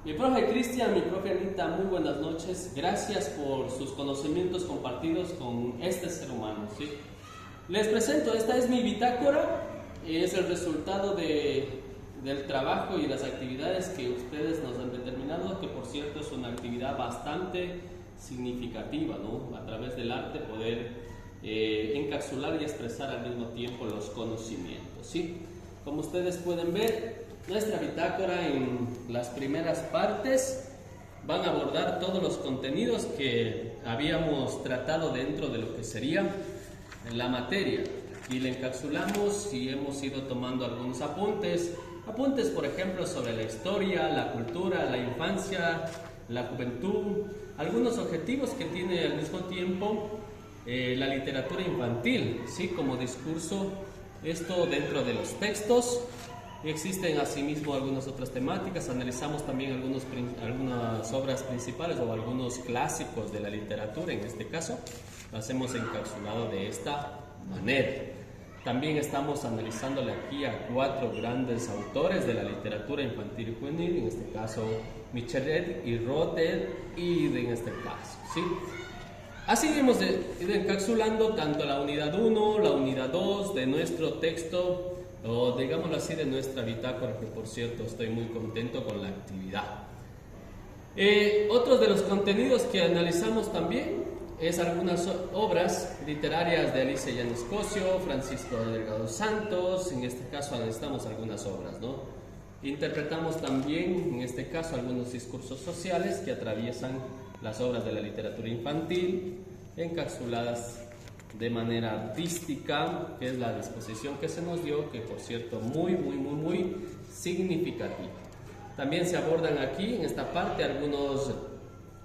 Mi profe Cristian, mi profe Anita, muy buenas noches. Gracias por sus conocimientos compartidos con este ser humano, ¿sí? Les presento, esta es mi bitácora, es el resultado del trabajo y las actividades que ustedes nos han determinado, que por cierto es una actividad bastante significativa, ¿no? A través del arte poder encapsular y expresar al mismo tiempo los conocimientos, ¿sí? Como ustedes pueden ver, nuestra bitácora en las primeras partes van a abordar todos los contenidos que habíamos tratado dentro de lo que sería la materia. Aquí la encapsulamos y hemos ido tomando algunos apuntes, por ejemplo sobre la historia, la cultura, la infancia, la juventud, algunos objetivos que tiene al mismo tiempo la literatura infantil, ¿sí? Como discurso, esto dentro de los textos. Existen asimismo algunas otras temáticas, analizamos también algunas obras principales o algunos clásicos de la literatura, en este caso, las hemos encapsulado de esta manera. También estamos analizándole aquí a 4 grandes autores de la literatura infantil y juvenil, en este caso Michelet y Rothel, y en este caso, ¿sí? Así hemos ido encapsulando tanto la unidad 1, la unidad 2 de nuestro texto, o digámoslo así, de nuestra bitácora, que por cierto estoy muy contento con la actividad. Otros de los contenidos que analizamos también es algunas obras literarias de Alicia Yanescosio, Francisco Delgado Santos, en este caso analizamos algunas obras, ¿no? Interpretamos también, en este caso, algunos discursos sociales que atraviesan las obras de la literatura infantil, encapsuladas de manera artística, que es la disposición que se nos dio, que por cierto muy significativa. También se abordan aquí en esta parte algunos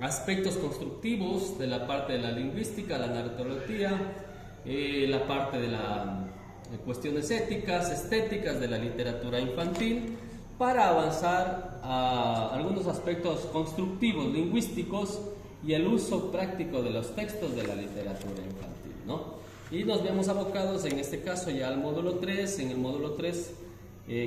aspectos constructivos de la parte de la lingüística, la narratología, la parte de las cuestiones éticas, estéticas de la literatura infantil, para avanzar a algunos aspectos constructivos, lingüísticos y el uso práctico de los textos de la literatura infantil, ¿no? Y nos vemos abocados en este caso ya al módulo 3. En el módulo 3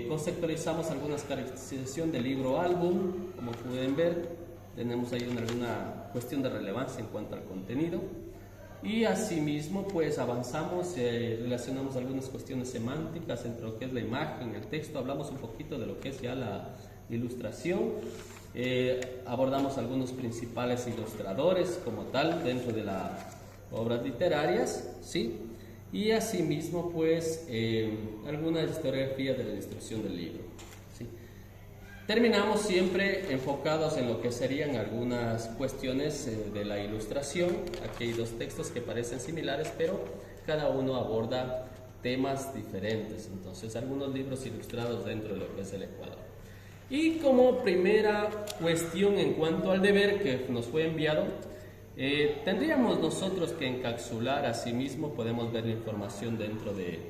conceptualizamos algunas caracterizaciones del libro álbum. Como pueden ver, tenemos ahí alguna cuestión de relevancia en cuanto al contenido, y asimismo pues avanzamos, relacionamos algunas cuestiones semánticas entre lo que es la imagen, el texto, hablamos un poquito de lo que es ya la ilustración. Abordamos algunos principales ilustradores como tal dentro de las obras literarias, ¿sí? Y asimismo pues alguna historiografía de la ilustración del libro, ¿sí? Terminamos siempre enfocados en lo que serían algunas cuestiones de la ilustración. Aquí hay 2 textos que parecen similares, pero cada uno aborda temas diferentes, entonces algunos libros ilustrados dentro de lo que es el Ecuador. Y como primera cuestión en cuanto al deber que nos fue enviado, tendríamos nosotros que encapsular, asimismo podemos ver la información dentro de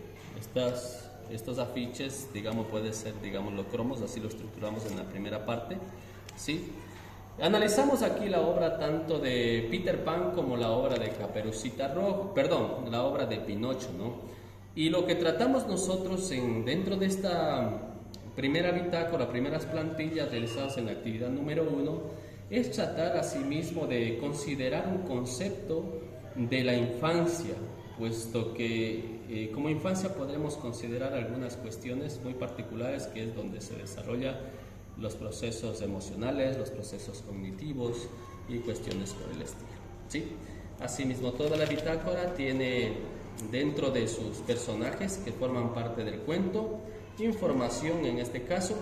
estos afiches, digamos, puede ser, digamos, los cromos, así lo estructuramos en la primera parte, ¿sí? Analizamos aquí la obra tanto de Peter Pan como la obra de Caperucita Roja, perdón, la obra de Pinocho, ¿no? Y lo que tratamos nosotros dentro de esta primera bitácora, primeras plantillas realizadas en la actividad número 1, es tratar asimismo de considerar un concepto de la infancia, puesto que como infancia podremos considerar algunas cuestiones muy particulares, que es donde se desarrollan los procesos emocionales, los procesos cognitivos y cuestiones por el estilo, ¿sí? Asimismo, toda la bitácora tiene dentro de sus personajes que forman parte del cuento información, en este caso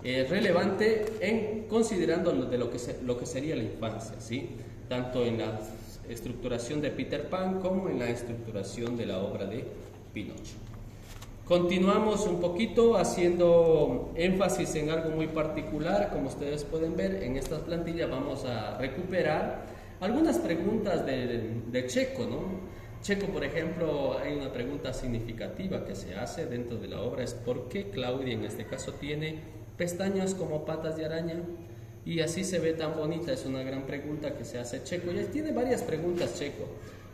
relevante, en considerando de lo que sería la infancia, ¿sí? Tanto en la estructuración de Peter Pan como en la estructuración de la obra de Pinocho. Continuamos un poquito haciendo énfasis en algo muy particular. Como ustedes pueden ver en estas plantillas vamos a recuperar algunas preguntas de Checo, ¿no? Checo, por ejemplo, hay una pregunta significativa que se hace dentro de la obra, es ¿por qué Claudia en este caso tiene pestañas como patas de araña? Y así se ve tan bonita, es una gran pregunta que se hace Checo. Y él tiene varias preguntas Checo,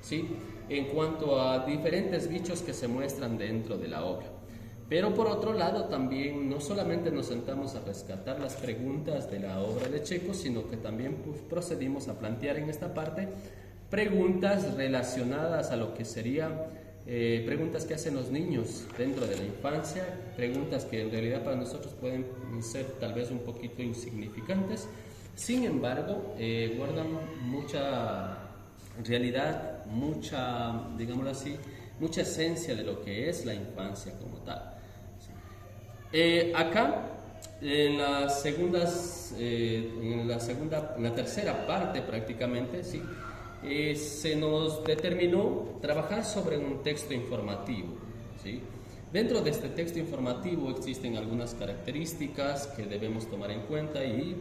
¿sí? En cuanto a diferentes bichos que se muestran dentro de la obra. Pero por otro lado también no solamente nos sentamos a rescatar las preguntas de la obra de Checo, sino que también pues, procedimos a plantear en esta parte preguntas relacionadas a lo que sería preguntas que hacen los niños dentro de la infancia, preguntas que en realidad para nosotros pueden ser tal vez un poquito insignificantes, sin embargo guardan mucha realidad, mucha, digámoslo así, mucha esencia de lo que es la infancia como tal. Acá en la tercera parte prácticamente, ¿sí? Se nos determinó trabajar sobre un texto informativo, ¿sí? Dentro de este texto informativo existen algunas características que debemos tomar en cuenta y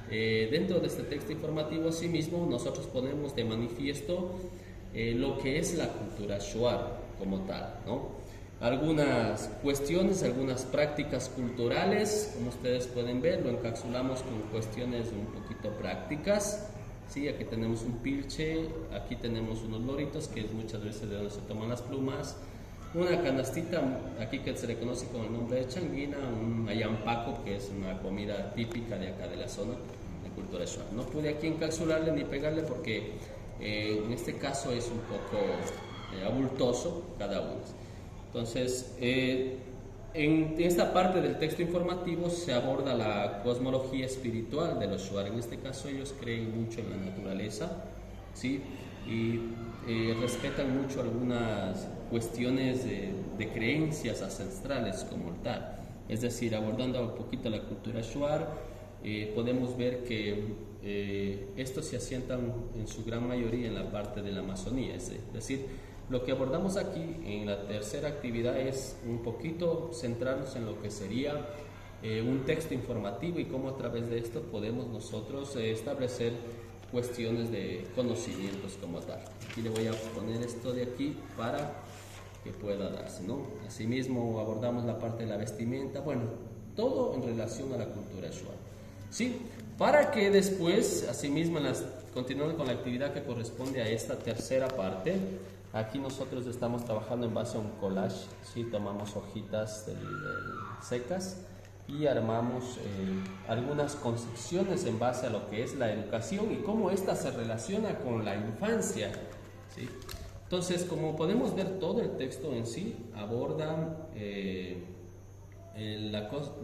dentro de este texto informativo asimismo nosotros ponemos de manifiesto lo que es la cultura shuar como tal, ¿no? Algunas cuestiones, algunas prácticas culturales, como ustedes pueden ver, lo encapsulamos con cuestiones un poquito prácticas. Sí, aquí tenemos un pilche, aquí tenemos unos loritos, que es muchas veces de donde se toman las plumas, una canastita, aquí que se le conoce con el nombre de changuina, un ayampaco, que es una comida típica de acá de la zona de cultura shuar. No pude aquí encapsularle ni pegarle porque en este caso es un poco abultoso cada uno. Entonces, en esta parte del texto informativo se aborda la cosmología espiritual de los shuar. En este caso ellos creen mucho en la naturaleza, ¿sí? Y respetan mucho algunas cuestiones de creencias ancestrales como tal. Es decir, abordando un poquito la cultura shuar, podemos ver que estos se asientan en su gran mayoría en la parte de la Amazonía. Es decir, lo que abordamos aquí en la tercera actividad es un poquito centrarnos en lo que sería un texto informativo y cómo a través de esto podemos nosotros establecer cuestiones de conocimientos como tal. Aquí le voy a poner esto de aquí para que pueda darse, ¿no? Asimismo abordamos la parte de la vestimenta, bueno, todo en relación a la cultura shuar, ¿sí? Para que después, asimismo, continuando con la actividad que corresponde a esta tercera parte, aquí nosotros estamos trabajando en base a un collage, ¿sí? Tomamos hojitas secas y armamos algunas concepciones en base a lo que es la educación y cómo ésta se relaciona con la infancia, ¿sí? Entonces, como podemos ver, todo el texto en sí aborda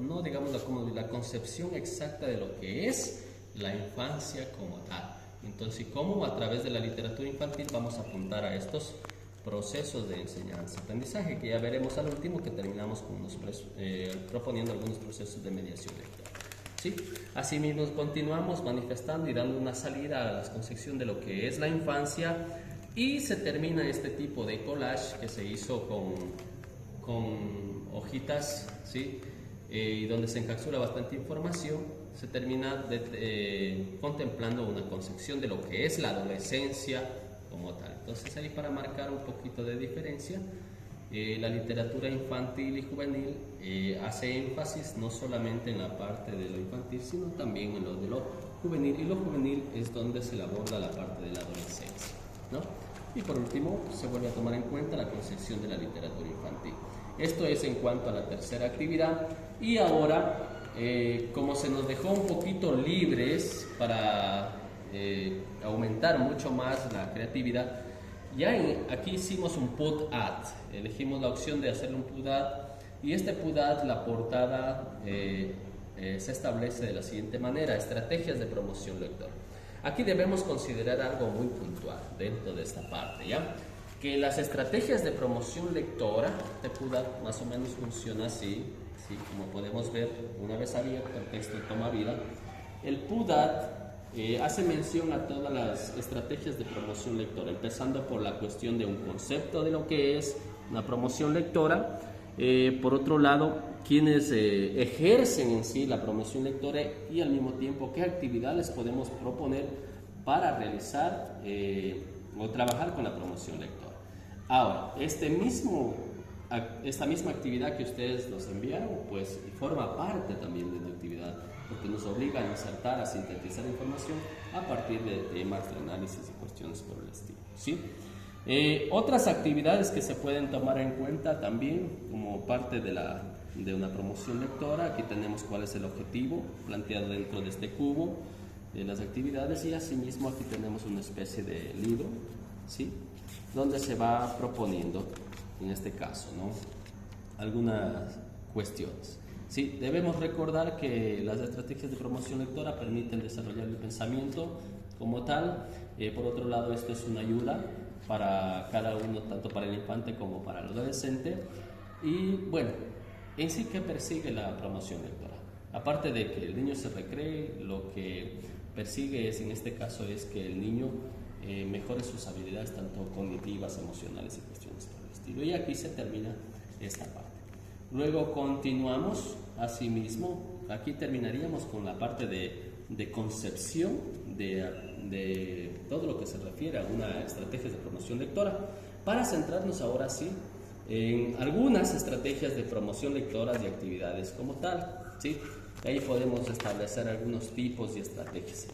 no digamos la concepción exacta de lo que es la infancia como tal. Entonces, cómo a través de la literatura infantil vamos a apuntar a estos procesos de enseñanza-aprendizaje, que ya veremos al último, que terminamos con proponiendo algunos procesos de mediación lectora, ¿sí? Asimismo, continuamos manifestando y dando una salida a la concepción de lo que es la infancia y se termina este tipo de collage que se hizo con hojitas, ¿sí? Y donde se encapsula bastante información. Se termina contemplando una concepción de lo que es la adolescencia como tal. Entonces ahí, para marcar un poquito de diferencia, la literatura infantil y juvenil hace énfasis no solamente en la parte de lo infantil, sino también en lo de lo juvenil, y lo juvenil es donde se aborda la parte de la adolescencia, ¿no? Y por último, se vuelve a tomar en cuenta la concepción de la literatura infantil. Esto es en cuanto a la tercera actividad. Y ahora, como se nos dejó un poquito libres para aumentar mucho más la creatividad, aquí hicimos un put-at, elegimos la opción de hacerle un put-at, y este put-at, la portada se establece de la siguiente manera: estrategias de promoción lectora. Aquí debemos considerar algo muy puntual dentro de esta parte, ¿ya? Que las estrategias de promoción lectora, este put-at más o menos funciona así, ¿sí? Como podemos ver, una vez abierto el texto toma vida. El put-at hace mención a todas las estrategias de promoción lectora, empezando por la cuestión de un concepto de lo que es una promoción lectora. Por otro lado, quienes ejercen en sí la promoción lectora, y al mismo tiempo qué actividades podemos proponer para realizar o trabajar con la promoción lectora. Ahora, esta misma actividad que ustedes nos enviaron, pues forma parte también de la actividad, porque nos obliga a insertar, a sintetizar información a partir de temas de análisis y cuestiones por el estilo, ¿sí? Otras actividades que se pueden tomar en cuenta también como parte de una promoción lectora. Aquí tenemos cuál es el objetivo planteado dentro de este cubo de las actividades, y asimismo aquí tenemos una especie de libro, ¿sí?, donde se va proponiendo, en este caso, ¿no?, algunas cuestiones. Sí, debemos recordar que las estrategias de promoción lectora permiten desarrollar el pensamiento como tal. Por otro lado, esto es una ayuda para cada uno, tanto para el infante como para el adolescente. Y bueno, en sí, ¿qué persigue la promoción lectora? Aparte de que el niño se recree, lo que persigue es, en este caso, es que el niño mejore sus habilidades tanto cognitivas, emocionales y cuestiones por el estilo. Y aquí se termina esta parte. Luego continuamos, asimismo, aquí terminaríamos con la parte de concepción de todo lo que se refiere a una estrategia de promoción lectora, para centrarnos ahora sí en algunas estrategias de promoción lectora y actividades como tal, ¿sí? Ahí podemos establecer algunos tipos y estrategias.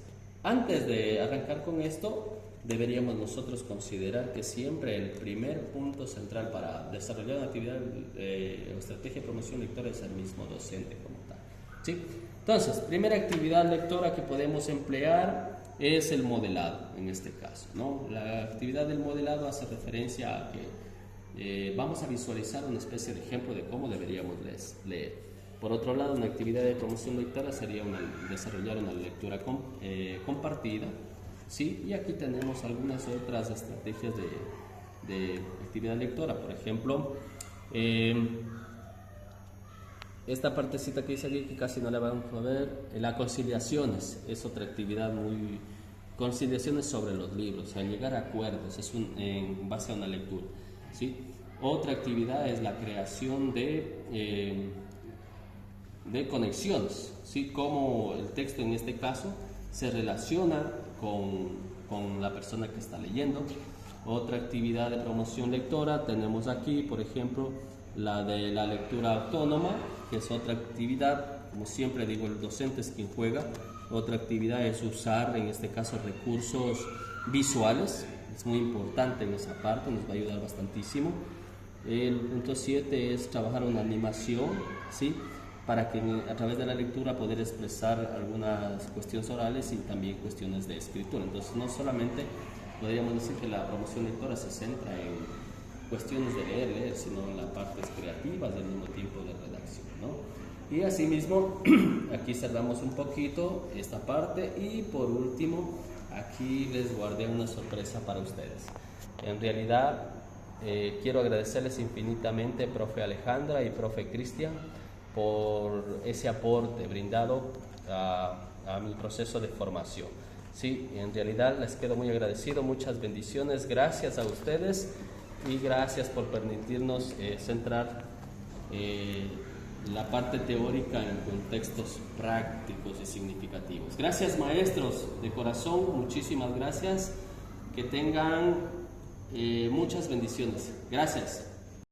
Antes de arrancar con esto, deberíamos nosotros considerar que siempre el primer punto central para desarrollar una actividad o estrategia de promoción lectora es el mismo docente como tal, ¿sí? Entonces, primera actividad lectora que podemos emplear es el modelado, en este caso, ¿no? La actividad del modelado hace referencia a que vamos a visualizar una especie de ejemplo de cómo deberíamos leer. Por otro lado, una actividad de promoción lectora sería desarrollar una lectura compartida, ¿sí? Y aquí tenemos algunas otras estrategias de actividad lectora. Por ejemplo, esta partecita que dice aquí, que casi no la vamos a ver, las conciliaciones, es otra actividad muy... Conciliaciones sobre los libros, o sea, llegar a acuerdos, es en base a una lectura, ¿sí? Otra actividad es la creación de conexiones, ¿sí? Cómo el texto en este caso se relaciona con la persona que está leyendo. Otra actividad de promoción lectora tenemos aquí, por ejemplo, la de la lectura autónoma, que es otra actividad. Como siempre digo, el docente es quien juega. Otra actividad es usar, en este caso, recursos visuales. Es muy importante en esa parte, nos va a ayudar bastantísimo. El punto 7 es trabajar una animación, ¿sí?, para que a través de la lectura poder expresar algunas cuestiones orales y también cuestiones de escritura. Entonces, no solamente podríamos decir que la promoción lectora se centra en cuestiones de leer, sino en las partes creativas y al mismo tiempo de redacción, ¿no? Y asimismo, aquí cerramos un poquito esta parte, y por último, aquí les guardé una sorpresa para ustedes. En realidad, quiero agradecerles infinitamente, profe Alejandra y profe Cristian, por ese aporte brindado a mi proceso de formación. Sí, en realidad les quedo muy agradecido, muchas bendiciones, gracias a ustedes y gracias por permitirnos centrar la parte teórica en contextos prácticos y significativos. Gracias, maestros, de corazón, muchísimas gracias, que tengan muchas bendiciones. Gracias.